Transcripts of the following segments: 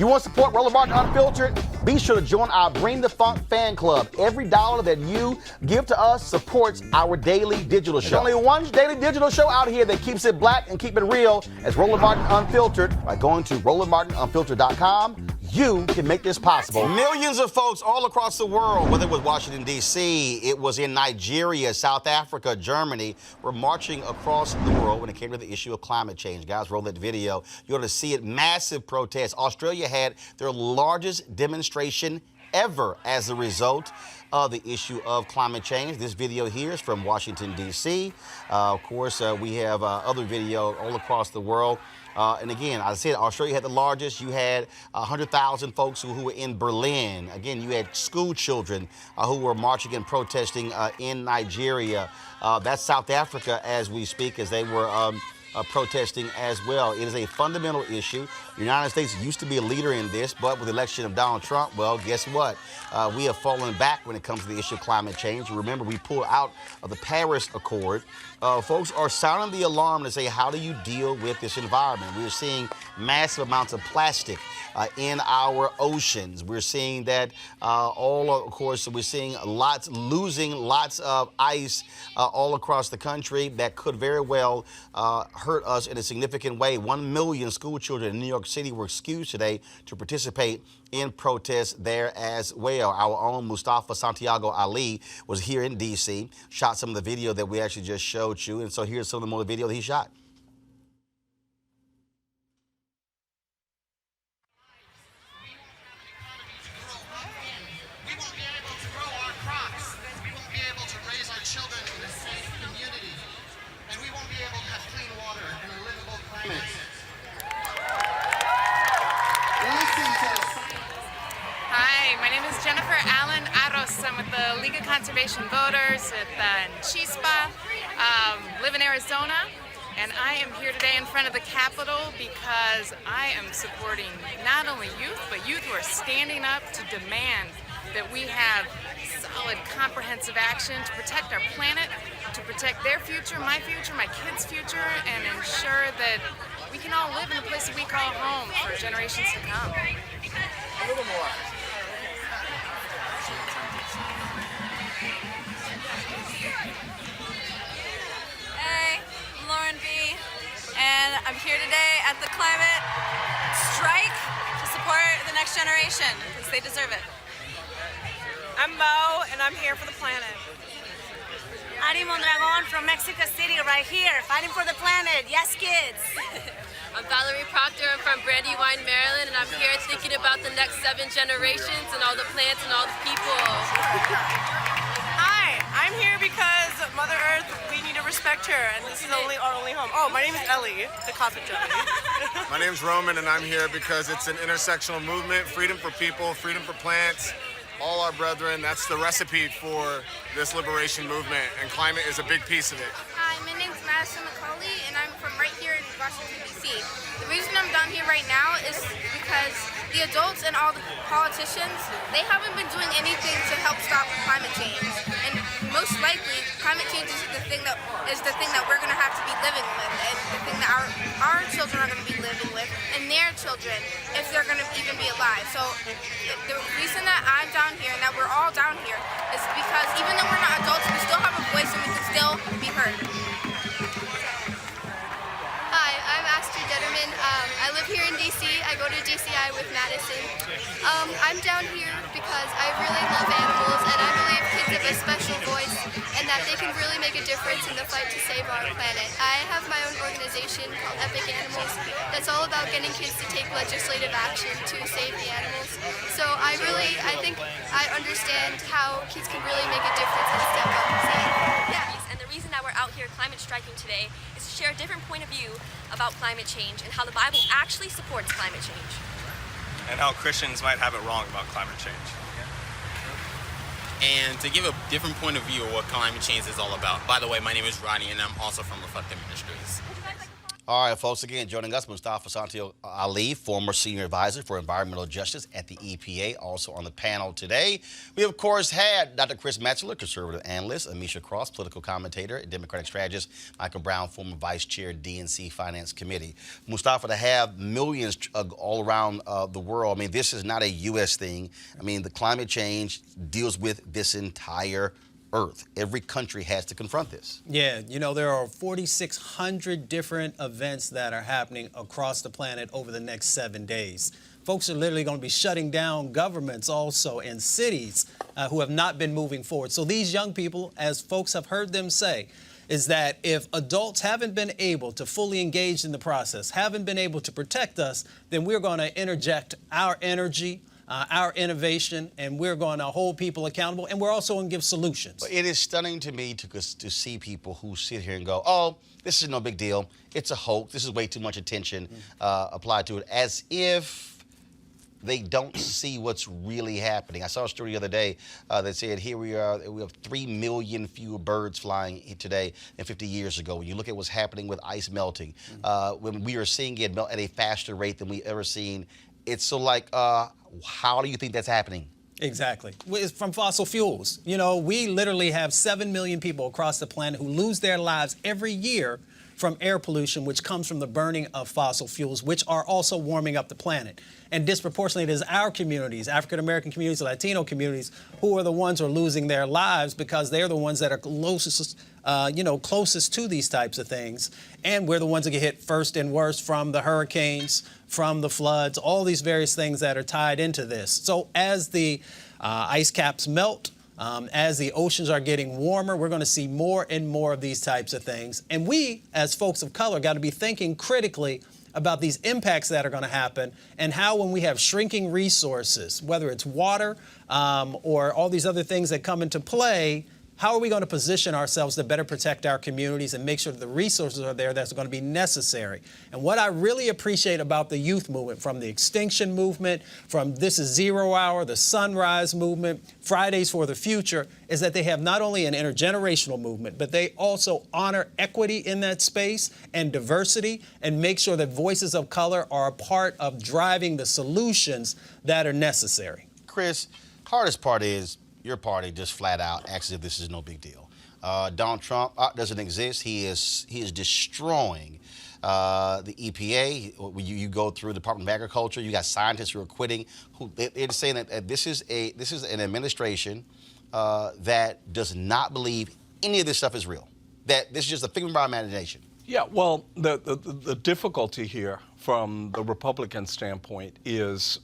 You want to support Roland Martin Unfiltered? Be sure to join our Bring the Funk fan club. Every dollar that you give to us supports our daily digital show. There's only one daily digital show out here that keeps it black and keep it real as Roland Martin Unfiltered. By going to RolandMartinUnfiltered.com, you can make this possible. Millions of folks all across the world, whether it was Washington, D.C., it was in Nigeria, South Africa, Germany, were marching across the world when it came to the issue of climate change. Guys, roll that video. You ought to see it. Massive protests. Australia had their largest demonstration ever as a result of the issue of climate change. This video here is from Washington, D.C. Of course, we have other video all across the world. And again, I said Australia had the largest. You had 100,000 folks who were in Berlin. Again, you had school children who were marching and protesting in Nigeria. That's South Africa as we speak, as they were protesting as well. It is a fundamental issue. The United States used to be a leader in this, but with the election of Donald Trump, well, guess what? We have fallen back when it comes to the issue of climate change. Remember, we pulled out of the Paris Accord. Folks are sounding the alarm to say, how do you deal with this environment? We're seeing massive amounts of plastic in our oceans. We're seeing that of course, we're seeing losing lots of ice all across the country that could very well hurt us in a significant way. 1 million school children in New York City were excused today to participate in protests there as well. Our own Mustafa Santiago Ali was here in D.C., shot some of the video that we actually just showed you, and so here's some of the more video that he shot. We won't be able to grow our crops. We won't be able to raise our children in a safe community. And we won't be able to have clean water and a livable climate. Hi, my name is Jennifer Allen Arros. I'm with the League of Conservation Voters at Chispa, live in Arizona, and I am here today in front of the Capitol because I am supporting not only youth, but youth who are standing up to demand that we have solid, comprehensive action to protect our planet, to protect their future, my kids' future, and ensure that we can all live in a place that we call home for generations to come. A little more. Hey, I'm Lauren B. And I'm here today at the climate strike to support the next generation because they deserve it. I'm Mo, and I'm here for the planet. Ari Mondragon from Mexico City, right here, fighting for the planet. Yes, kids. I'm Valerie Proctor. I'm from Brandywine, Maryland, and I'm here thinking about the next 7 generations and all the plants and all the people. Hi, I'm here because Mother Earth, we need to respect her, and this is our only home. Oh, my name is Ellie, the cosmic jelly. My name's Roman, and I'm here because it's an intersectional movement, freedom for people, freedom for plants, all our brethren. That's the recipe for this liberation movement, and climate is a big piece of it. Hi, my name's Madison McCauley, and I'm from right here in Washington, D.C. The reason I'm down here right now is because the adults and all the politicians, they haven't been doing anything to help stop climate change. And most likely, climate change is the thing that we're going to have to be living with, and the thing that our children are going to be living with, and their children, if they're going to even be alive. So the reason that I'm down here and that we're all down here is because even though we're not adults, we still have a voice and we can still be heard. Hi, I'm Astrid Detterman. I live here in DC. I go to DCI with Madison. I'm down here because I really love animals, and I believe kids have a special voice and that they can really make a difference in the fight to save our planet. I have my own organization called Epic Animals that's all about getting kids to take legislative action to save the animals. So I think I understand how kids can really make a difference and step up and say, And the reason that we're out here climate striking today is to share a different point of view about climate change and how the Bible actually supports climate change. And how Christians might have it wrong about climate change. And to give a different point of view of what climate change is all about. By the way, my name is Rodney, and I'm also from Reflective Ministries. All right, folks, again, joining us, Mustafa Santiago Ali, former senior advisor for environmental justice at the EPA, also on the panel today. We, of course, had Dr. Chris Metzler, conservative analyst, Amisha Cross, political commentator, and Democratic strategist, Michael Brown, former vice chair, DNC Finance Committee. Mustafa, to have millions all around the world, I mean, this is not a U.S. thing. I mean, the climate change deals with this entire Earth. Every country has to confront this. Yeah, you know, there are 4,600 different events that are happening across the planet over the next 7 days. Folks are literally going to be shutting down governments also and cities who have not been moving forward. So these young people, as folks have heard them say, is that if adults haven't been able to fully engage in the process, haven't been able to protect us, then we're going to interject our energy, our innovation, and we're going to hold people accountable, and we're also going to give solutions. It is stunning to me to see people who sit here and go, oh, this is no big deal. It's a hoax. This is way too much attention applied to it, as if they don't see what's really happening. I saw a story the other day that said here we have 3 million fewer birds flying today than 50 years ago. When you look at what's happening with ice melting, when we are seeing it melt at a faster rate than we've ever seen, it's so like, how do you think that's happening? Exactly. It's from fossil fuels. You know, we literally have 7 million people across the planet who lose their lives every year from air pollution, which comes from the burning of fossil fuels, which are also warming up the planet. And disproportionately, it is our communities, African-American communities, Latino communities, who are the ones who are losing their lives because they're the ones that are closest, closest to these types of things. And we're the ones that get hit first and worst from the hurricanes, from the floods, all these various things that are tied into this. So as the ice caps melt, as the oceans are getting warmer, we're going to see more and more of these types of things. And we, as folks of color, got to be thinking critically about these impacts that are going to happen and how, when we have shrinking resources, whether it's water or all these other things that come into play, how are we going to position ourselves to better protect our communities and make sure that the resources are there that's going to be necessary? And what I really appreciate about the youth movement, from the Extinction movement, from This Is Zero Hour, the Sunrise movement, Fridays for the Future, is that they have not only an intergenerational movement, but they also honor equity in that space and diversity and make sure that voices of color are a part of driving the solutions that are necessary. Chris, hardest part is your party just flat out acts as if this is no big deal. Donald Trump doesn't exist. He is destroying the EPA. When you go through the Department of Agriculture, you got scientists who are quitting. They're saying that this is an administration that does not believe any of this stuff is real. That this is just a figment of our imagination. Yeah, well, the difficulty here from the Republican standpoint is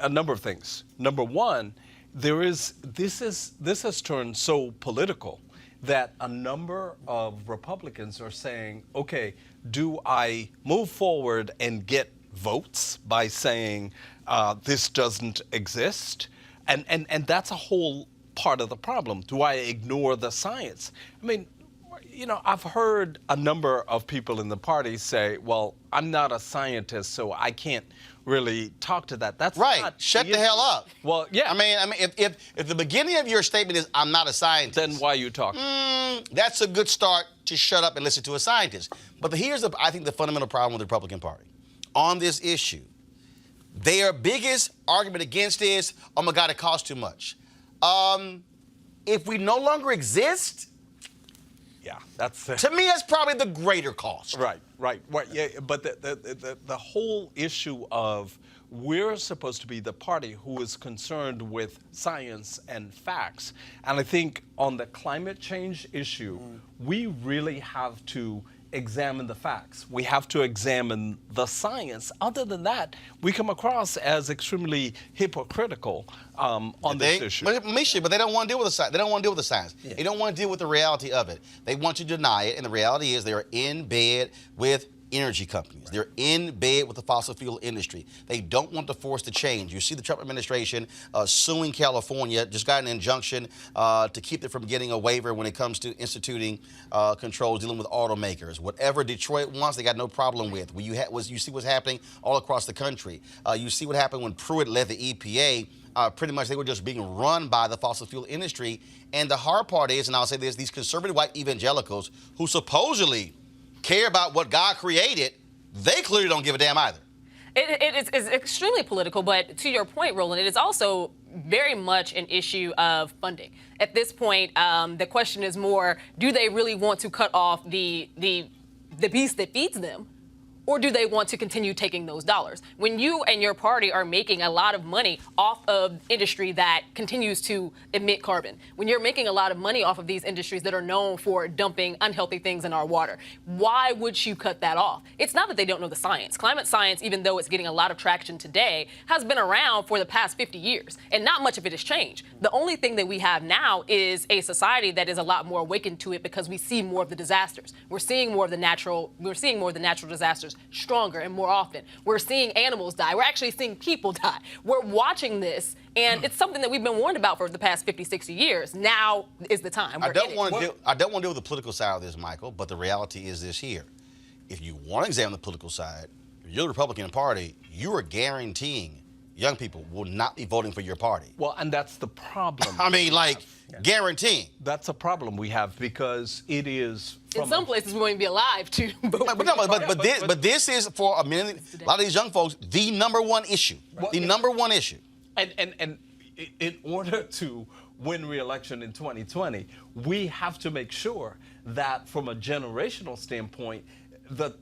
a number of things. Number one, this has turned so political that a number of Republicans are saying, okay, do I move forward and get votes by saying this doesn't exist? And that's a whole part of the problem. Do I ignore the science? I mean, you know, I've heard a number of people in the party say, well, I'm not a scientist, so I can't really talk to that. That's right. Not Shut the hell up. Well, yeah. I mean, if the beginning of your statement is I'm not a scientist, then why are you talking? That's a good start to shut up and listen to a scientist. But here's I think the fundamental problem with the Republican Party on this issue. Their biggest argument against is, oh my God, it costs too much. If we no longer exist, yeah, that's to me, that's probably the greater cost. Right. Yeah, but the whole issue of we're supposed to be the party who is concerned with science and facts, and I think on the climate change issue, we really have to examine the facts. We have to examine the science. Other than that, we come across as extremely hypocritical on this issue. But they don't want to deal with the science. They don't want to deal with the science. Yeah. They don't want to deal with the reality of it. They want to deny it, and the reality is they are in bed with energy companies. Right. They're in bed with the fossil fuel industry. They don't want to force the change. You see the Trump administration suing California, just got an injunction to keep them from getting a waiver when it comes to instituting controls dealing with automakers. Whatever Detroit wants, they got no problem with. You see what's happening all across the country. You see what happened when Pruitt led the EPA. Pretty much they were just being run by the fossil fuel industry. And the hard part is, and I'll say this, these conservative white evangelicals who supposedly care about what God created, they clearly don't give a damn either. It is extremely political, but to your point, Roland, it is also very much an issue of funding. At this point, the question is more, do they really want to cut off the beast that feeds them? Or do they want to continue taking those dollars? When you and your party are making a lot of money off of industry that continues to emit carbon, when you're making a lot of money off of these industries that are known for dumping unhealthy things in our water, why would you cut that off? It's not that they don't know the science. Climate science, even though it's getting a lot of traction today, has been around for the past 50 years, and not much of it has changed. The only thing that we have now is a society that is a lot more awakened to it because we see more of the disasters. We're seeing more of the natural disasters stronger and more often. We're seeing animals die. We're actually seeing people die. We're watching this, and it's something that we've been warned about for the past 50, 60 years. Now is the time. I don't want to deal with the political side of this, Michael, but the reality is this here. If you want to examine the political side, if you're the Republican Party, you are guaranteeing young people will not be voting for your party. Well, and that's the problem. I mean, like, guaranteeing. That's a problem we have because it is. In some places, we won't even be alive to vote. But this is, for a lot of these young folks, the number one issue. The number one issue. And in order to win re-election in 2020, we have to make sure that from a generational standpoint, that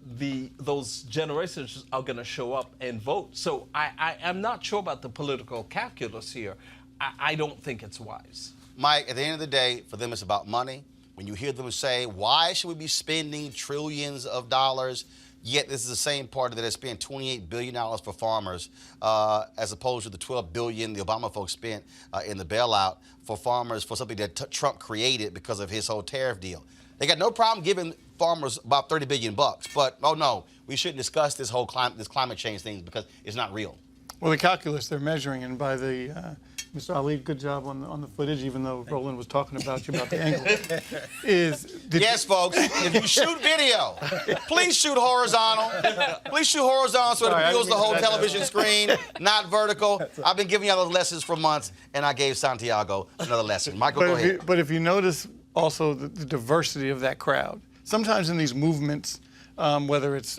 those generations are going to show up and vote. So I am not sure about the political calculus here. I don't think it's wise. Mike, at the end of the day, for them it's about money. When you hear them say, why should we be spending trillions of dollars, yet this is the same party that has spent $28 billion for farmers, as opposed to the $12 billion the Obama folks spent in the bailout for farmers for something that Trump created because of his whole tariff deal. They got no problem giving farmers about $30 billion, but oh no, we shouldn't discuss this whole climate change thing because it's not real. Well, the calculus they're measuring, and by the Mr. Ali, good job on the footage, even though Roland was talking about you about the angle. Yes, folks, if you shoot video, please shoot horizontal. Please shoot horizontal so it reveals the whole television screen, not vertical. I've been giving y'all those lessons for months, and I gave Santiago another lesson. Michael, go ahead. But if you notice also the diversity of that crowd, sometimes in these movements, whether it's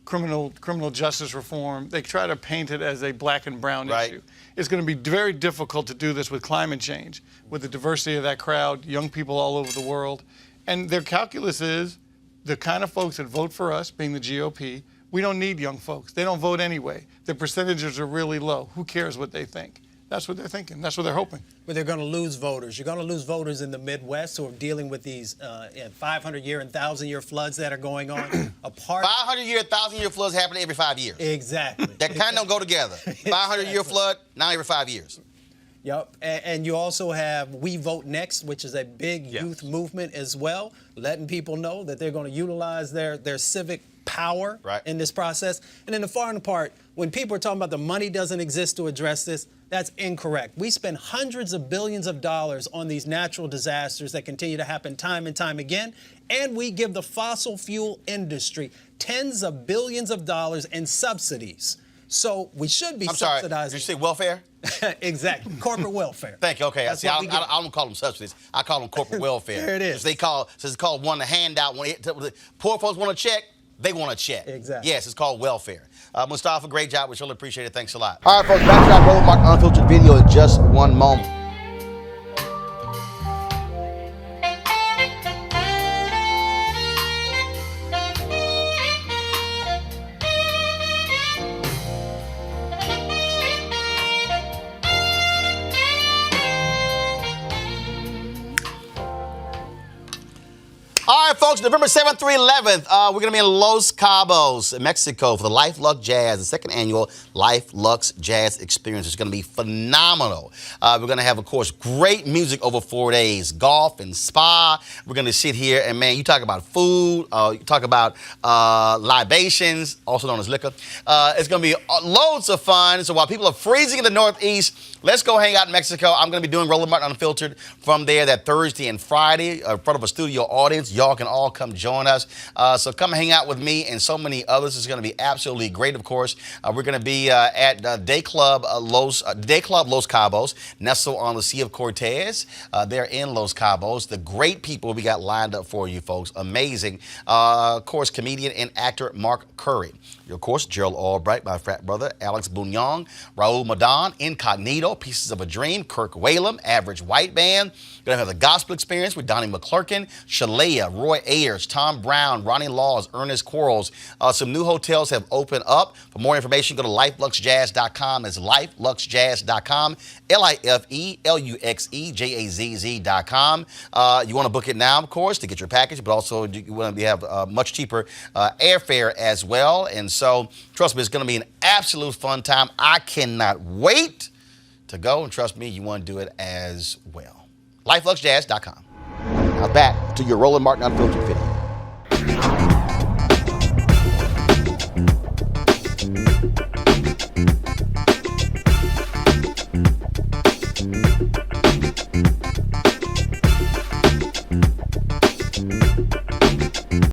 criminal justice reform, they try to paint it as a black and brown issue. It's going to be very difficult to do this with climate change, with the diversity of that crowd, young people all over the world. And their calculus is the kind of folks that vote for us, being the GOP, we don't need young folks. They don't vote anyway. The percentages are really low. Who cares what they think? That's what they're thinking. That's what they're hoping. But they're going to lose voters. You're going to lose voters in the Midwest who are dealing with these 500-year and 1,000-year floods that are going on. 500-year, 1,000-year floods happen every 5 years. Exactly. That kind of don't go together. 500-year flood, now every 5 years. Yep. And you also have We Vote Next, which is a big youth movement as well, letting people know that they're going to utilize their civic power in this process. And then the foreign part, when people are talking about the money doesn't exist to address this, that's incorrect. We spend hundreds of billions of dollars on these natural disasters that continue to happen time and time again, and we give the fossil fuel industry tens of billions of dollars in subsidies. So we should be subsidizing. Did you say welfare? Exactly. Corporate welfare. Thank you. Okay. See, I don't call them subsidies. I call them corporate welfare. There it is. Since it's called one a handout. When poor folks want a check, they want a check. Exactly. Yes, it's called welfare. Mustafa, great job. We surely appreciate it. Thanks a lot. All right, folks, back to that Roland Martin Unfiltered video in just one moment. All right, folks, November 7th through 11th, we're going to be in Los Cabos, Mexico, for the Life Luxe Jazz, the second annual Life Luxe Jazz Experience. It's going to be phenomenal. We're going to have, of course, great music over 4 days, golf and spa. We're going to sit here and, man, you talk about food, you talk about libations, also known as liquor. It's going to be loads of fun. So while people are freezing in the Northeast, let's go hang out in Mexico. I'm going to be doing Roland Martin Unfiltered from there that Thursday and Friday in front of a studio audience. Y'all can all come join us. So come hang out with me and so many others. It's going to be absolutely great, of course. We're going to be at Day Club Los Cabos, nestled on the Sea of Cortez. They're in Los Cabos. The great people we got lined up for you, folks. Amazing. Of course, comedian and actor Mark Curry. Of course, Gerald Albright, my frat brother, Alex Bouillon, Raul Madan, Incognito, Pieces of a Dream, Kirk Whalum, Average White Band. Going to have the gospel experience with Donnie McClurkin, Shalea, Roy Ayers, Tom Brown, Ronnie Laws, Ernest Quarles. Some new hotels have opened up. For more information, go to lifeluxejazz.com. That's lifeluxejazz.com, lifeluxejazz.com. You want to book it now, of course, to get your package, but also you want to have much cheaper airfare as well. And so, trust me, it's going to be an absolute fun time. I cannot wait to go, and trust me, you want to do it as well. lifeluxejazz.com. Now back to your Roland Martin Unfiltered video.